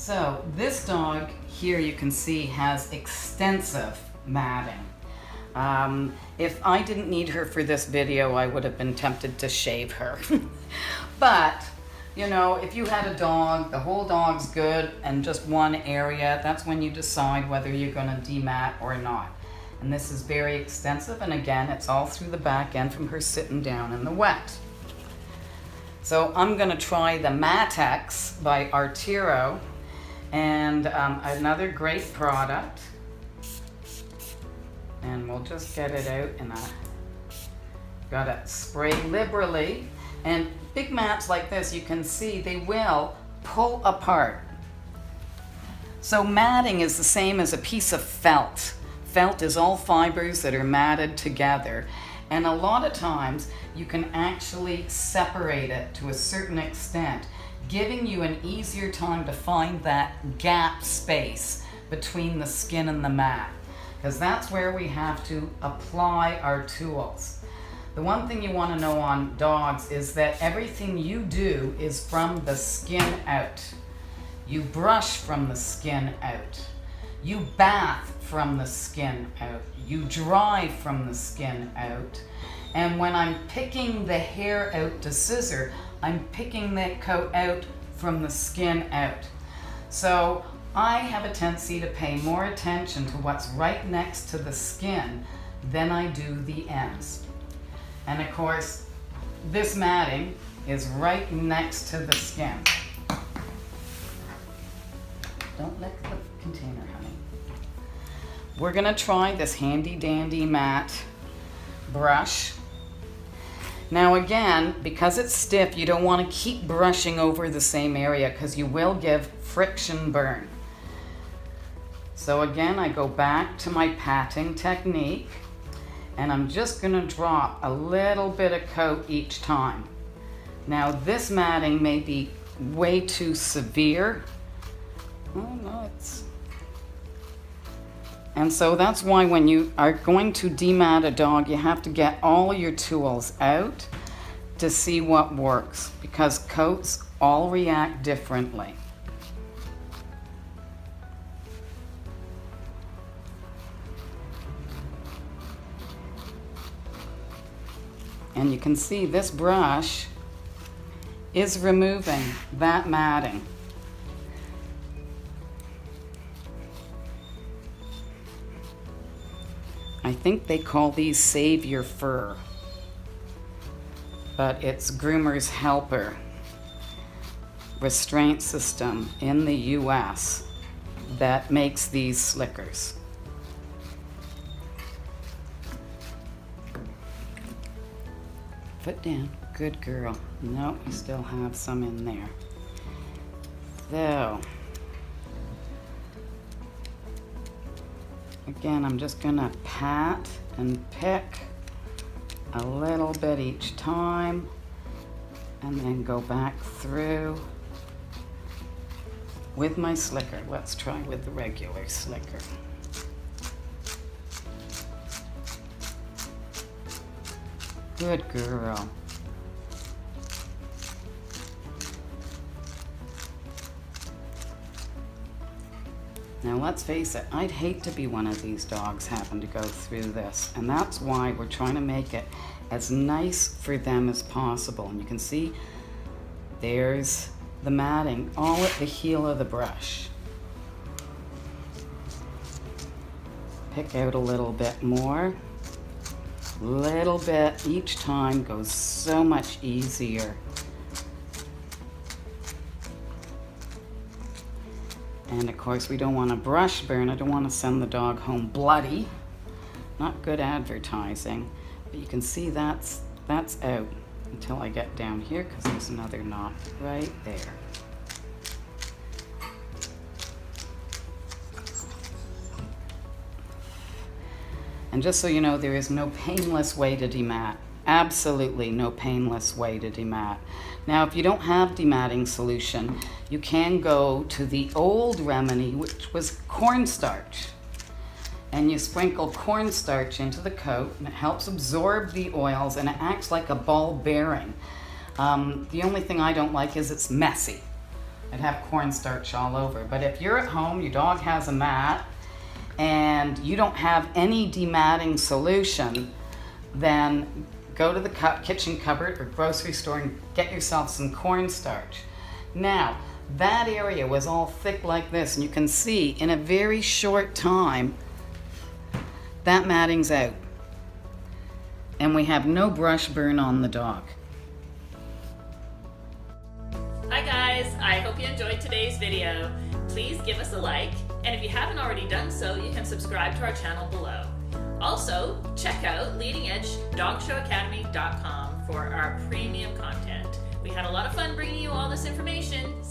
So this dog here, you can see, has extensive matting. If I didn't need her for this video, I would have been tempted to shave her. But, you know, if you had a dog, the whole dog's good, and just one area, that's when you decide whether you're going to demat or not. And this is very extensive, and again, it's all through the back end from her sitting down in the wet. So I'm going to try the Matex by Artero, and another great product. And we'll just get it out, and gotta spray liberally. And big mats like this, you can see they will pull apart. So matting is the same as a piece of felt. Felt is all fibers that are matted together. And a lot of times you can actually separate it to a certain extent, giving you an easier time to find that gap space between the skin and the mat, because that's where we have to apply our tools. The one thing you want to know on dogs is that everything you do is from the skin out. You brush from the skin out. You bath from the skin out. You dry from the skin out. And when I'm picking the hair out to scissor, I'm picking the coat out from the skin out. So I have a tendency to pay more attention to what's right next to the skin than I do the ends. And of course, this matting is right next to the skin. Don't lick the container, honey. We're gonna try this handy dandy mat brush. Now again, because it's stiff, you don't want to keep brushing over the same area because you will give friction burn. So again, I go back to my patting technique, and I'm just going to drop a little bit of coat each time. Now this matting may be way too severe. Oh no, and so that's why when you are going to demat a dog, you have to get all your tools out to see what works, because coats all react differently. And you can see this brush is removing that matting. I think they call these Save Your Fur, but it's Groomer's Helper restraint system in the US that makes these slickers. Foot down, good girl. No, you still have some in there. So, again, I'm just gonna pat and pick a little bit each time, and then go back through with my slicker. Let's try with the regular slicker. Good girl. Now let's face it, I'd hate to be one of these dogs having to go through this, and that's why we're trying to make it as nice for them as possible. And you can see there's the matting all at the heel of the brush. Pick out a little bit more. Little bit each time goes so much easier. And of course, we don't want to brush burn. I don't want to send the dog home bloody. Not good advertising. But you can see that's out until I get down here, because there's another knot right there. And just so you know, there is no painless way to demat. Absolutely no painless way to demat. Now, if you don't have dematting solution, you can go to the old remedy, which was cornstarch. And you sprinkle cornstarch into the coat, and it helps absorb the oils, and it acts like a ball bearing. The only thing I don't like is it's messy. I'd have cornstarch all over. But if you're at home, your dog has a mat, and you don't have any dematting solution, then go to the kitchen cupboard or grocery store and get yourself some cornstarch. Now, that area was all thick like this, and you can see in a very short time that matting's out. And we have no brush burn on the dog. Hi guys, I hope you enjoyed today's video. Please give us a like, and if you haven't already done so, you can subscribe to our channel below. Also, check out leadingedgedogshow academy.com for our premium content. We had a lot of fun bringing you all this information.